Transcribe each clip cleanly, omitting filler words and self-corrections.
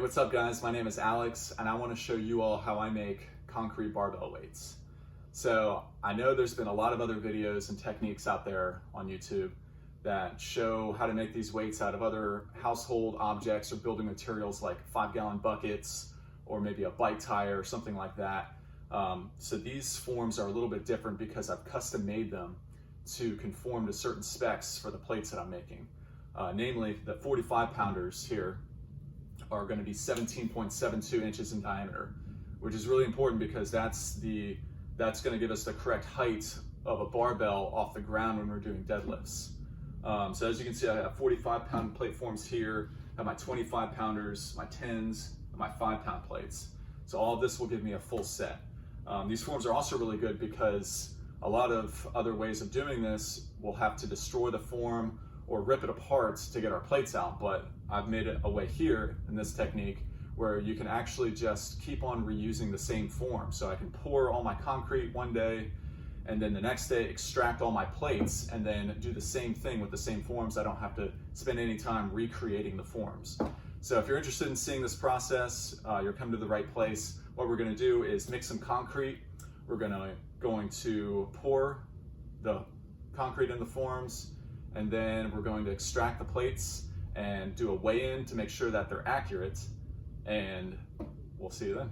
what's up guys? My name is Alex and I want to show you all how I make concrete barbell weights. So I know there's been a lot of other videos and techniques out there on YouTube that show how to make these weights out of other household objects or building materials like 5-gallon buckets or maybe a bike tire or something like that. So these forms are a little bit different because I've custom made them to conform to certain specs for the plates that I'm making. Namely, the 45 pounders here are going to be 17.72 inches in diameter, which is really important because that's going to give us the correct height of a barbell off the ground when we're doing deadlifts. So as you can see, I have 45-pound plate forms here, I have my 25 pounders, my 10s, and my 5-pound plates. So all of this will give me a full set. These forms are also really good because a lot of other ways of doing this will have to destroy the form or rip it apart to get our plates out, but I've made it a way here in this technique where you can actually just keep on reusing the same form. So I can pour all my concrete one day and then the next day extract all my plates and then do the same thing with the same forms. I don't have to spend any time recreating the forms. So if you're interested in seeing this process, you're coming to the right place. What we're gonna do is mix some concrete. We're going to pour the concrete in the forms, and then we're going to extract the plates and do a weigh-in to make sure that they're accurate, and we'll see you then.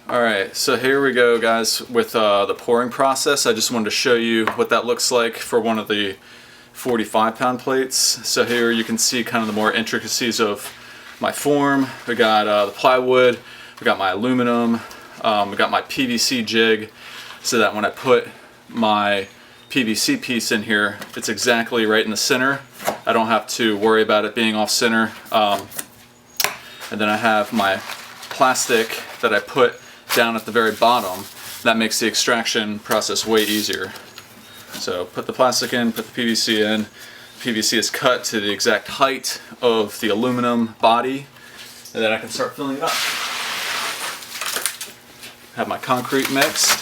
Alright, so here we go guys with the pouring process. I just wanted to show you what that looks like for one of the 45-pound plates. So here you can see kind of the more intricacies of my form. We got the plywood, we got my aluminum, we got my PVC jig, so that when I put my PVC piece in here, it's exactly right in the center. I don't have to worry about it being off center. And then I have my plastic that I put down at the very bottom. That makes the extraction process way easier. So put the plastic in, put the PVC in. PVC is cut to the exact height of the aluminum body, and then I can start filling it up. Have my concrete mixed.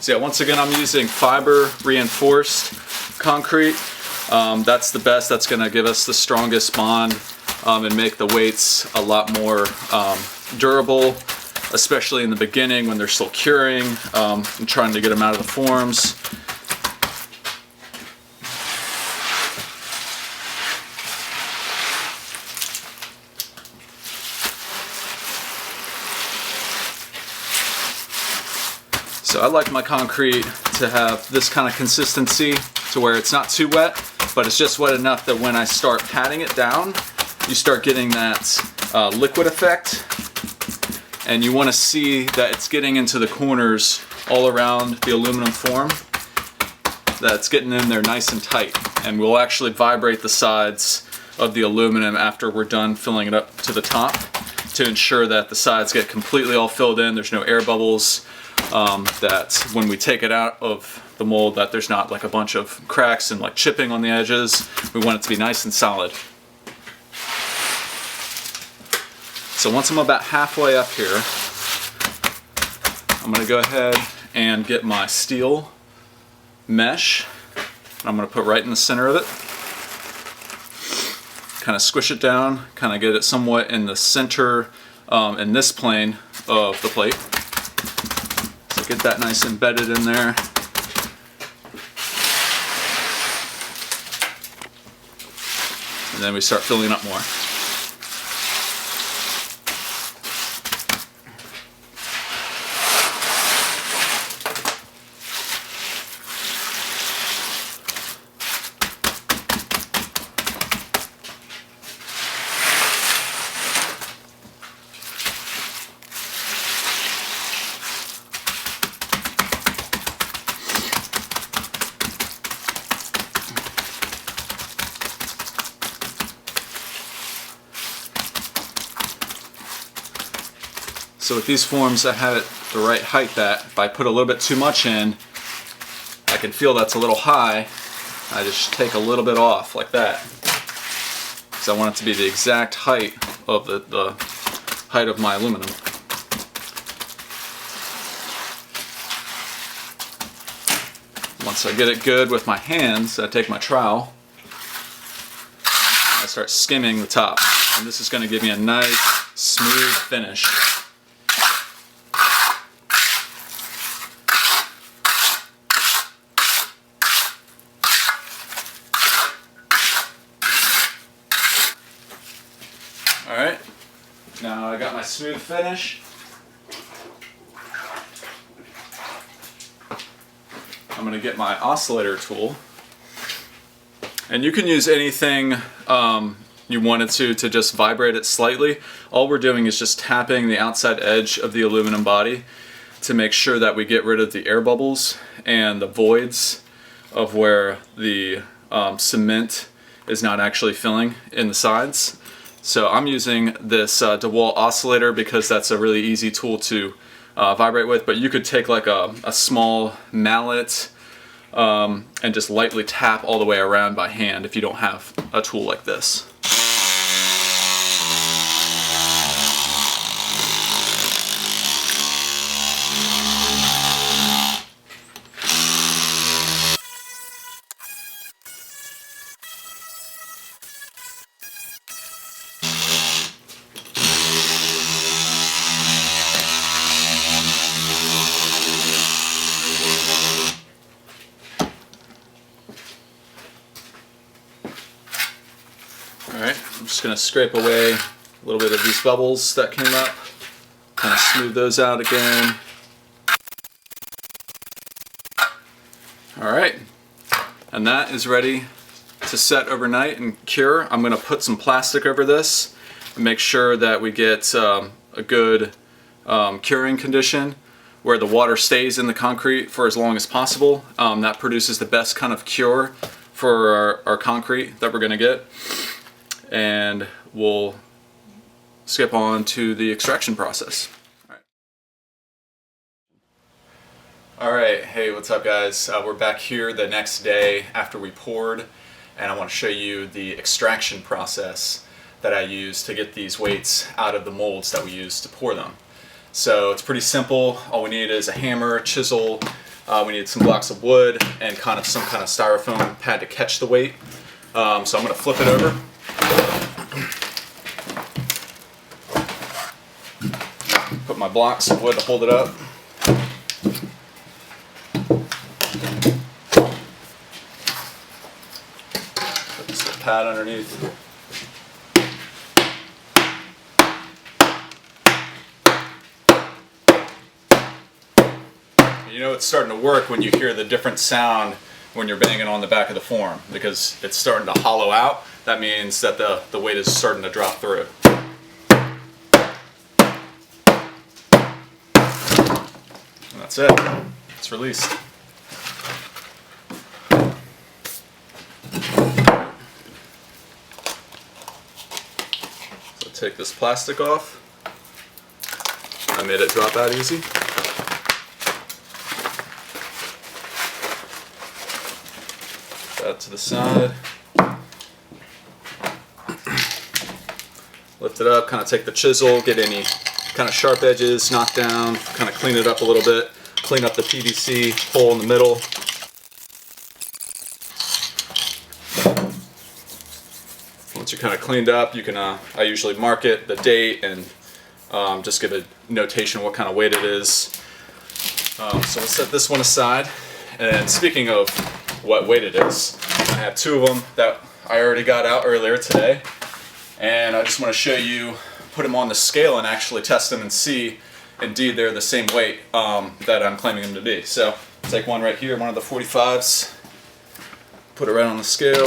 So yeah, once again, I'm using fiber reinforced concrete. That's the best. That's going to give us the strongest bond and make the weights a lot more durable, especially in the beginning when they're still curing and trying to get them out of the forms. So I like my concrete to have this kind of consistency to where it's not too wet, but it's just wet enough that when I start patting it down, you start getting that liquid effect. And you want to see that it's getting into the corners all around the aluminum form, that it's getting in there nice and tight. And we'll actually vibrate the sides of the aluminum after we're done filling it up to the top to ensure that the sides get completely all filled in, there's no air bubbles. That when we take it out of the mold, that there's not like a bunch of cracks and like chipping on the edges. We want it to be nice and solid. So once I'm about halfway up here, I'm going to go ahead and get my steel mesh. I'm going to put right in the center of it. Kind of squish it down, kind of get it somewhat in the center in this plane of the plate. Get that nice embedded in there. And then we start filling up more. So with these forms, I had it the right height that if I put a little bit too much in, I can feel that's a little high. I just take a little bit off like that. Because I want it to be the exact height of the height of my aluminum. Once I get it good with my hands, I take my trowel, I start skimming the top. And this is going to give me a nice, smooth finish. Alright, now I got my smooth finish. I'm going to get my oscillator tool. And you can use anything you wanted to just vibrate it slightly. All we're doing is just tapping the outside edge of the aluminum body to make sure that we get rid of the air bubbles and the voids of where the cement is not actually filling in the sides. So I'm using this DeWalt oscillator because that's a really easy tool to vibrate with, but you could take like a small mallet and just lightly tap all the way around by hand if you don't have a tool like this. Alright, I'm just going to scrape away a little bit of these bubbles that came up, kind of smooth those out again. Alright, and that is ready to set overnight and cure. I'm going to put some plastic over this and make sure that we get a good curing condition where the water stays in the concrete for as long as possible. That produces the best kind of cure for our concrete that we're going to get. And we'll skip on to the extraction process. Alright, hey, what's up guys? We're back here the next day after we poured, and I want to show you the extraction process that I use to get these weights out of the molds that we use to pour them. So it's pretty simple. All we need is a hammer, chisel, we need some blocks of wood, and some kind of styrofoam pad to catch the weight. So I'm going to flip it over. Put my blocks of wood to hold it up. Put this little pad underneath. You know it's starting to work when you hear the different sound when you're banging on the back of the form, because it's starting to hollow out. That means that the weight is starting to drop through. And that's it. It's released. So take this plastic off. I made it drop out easy. That to the side. Lift it up, kind of take the chisel, get any kind of sharp edges knocked down, kind of clean it up a little bit, clean up the PVC hole in the middle. Once you're kind of cleaned up, you can, I usually mark it, the date, and just give a notation of what kind of weight it is. So we'll set this one aside. And speaking of what weight it is, I have two of them that I already got out earlier today. And I just want to show you, put them on the scale and actually test them and see indeed they're the same weight that I'm claiming them to be. So take one right here, one of the 45s, put it right on the scale.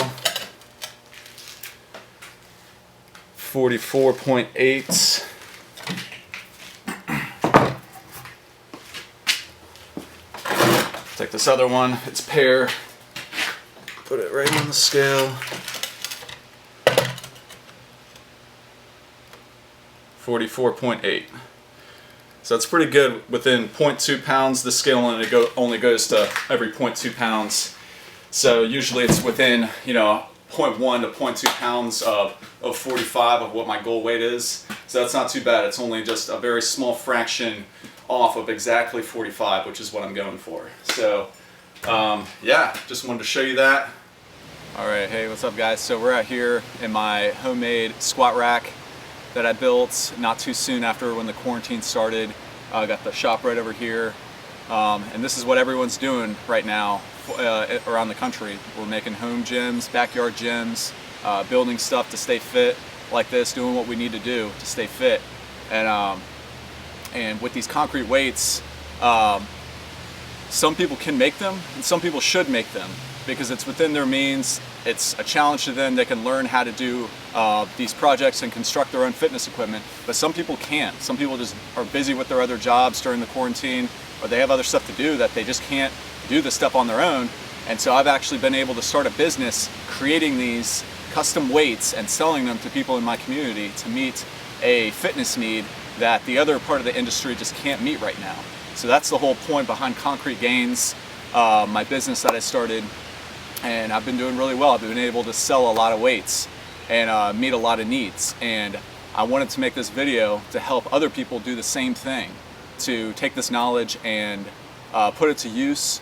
44.8. Take this other one, it's pear, put it right on the scale. 44.8. So it's pretty good within 0.2 pounds. The scale only goes to every 0.2 pounds. So usually it's within, 0.1 to 0.2 pounds of 45 of what my goal weight is. So that's not too bad. It's only just a very small fraction off of exactly 45, which is what I'm going for. So yeah, just wanted to show you that. All right, hey, what's up guys? So we're out here in my homemade squat rack that I built not too soon after when the quarantine started. I got the shop right over here. And this is what everyone's doing right now around the country. We're making home gyms, backyard gyms, building stuff to stay fit like this, doing what we need to do to stay fit. And with these concrete weights, some people can make them and some people should make them because it's within their means. It's a challenge to them. They can learn how to do these projects and construct their own fitness equipment, but some people can't. Some people just are busy with their other jobs during the quarantine, or they have other stuff to do that they just can't do this stuff on their own. And so I've actually been able to start a business creating these custom weights and selling them to people in my community to meet a fitness need that the other part of the industry just can't meet right now. So that's the whole point behind Concrete Gains, my business that I started. And I've been doing really well. I've been able to sell a lot of weights and meet a lot of needs. And I wanted to make this video to help other people do the same thing, to take this knowledge and put it to use,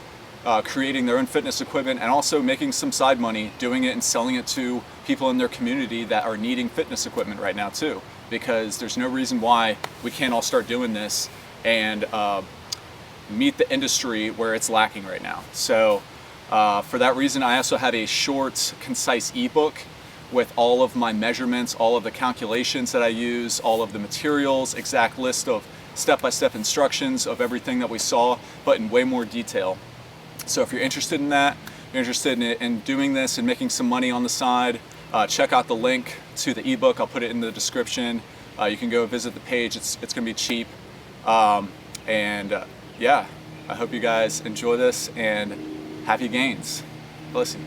creating their own fitness equipment and also making some side money doing it and selling it to people in their community that are needing fitness equipment right now too. Because there's no reason why we can't all start doing this and meet the industry where it's lacking right now. So for that reason, I also have a short, concise ebook with all of my measurements, all of the calculations that I use, all of the materials, exact list of step-by-step instructions of everything that we saw, but in way more detail. So if you're interested in that, you're interested in doing this and making some money on the side, check out the link to the ebook. I'll put it in the description. You can go visit the page. It's gonna be cheap. Yeah, I hope you guys enjoy this and happy gains. Bless you.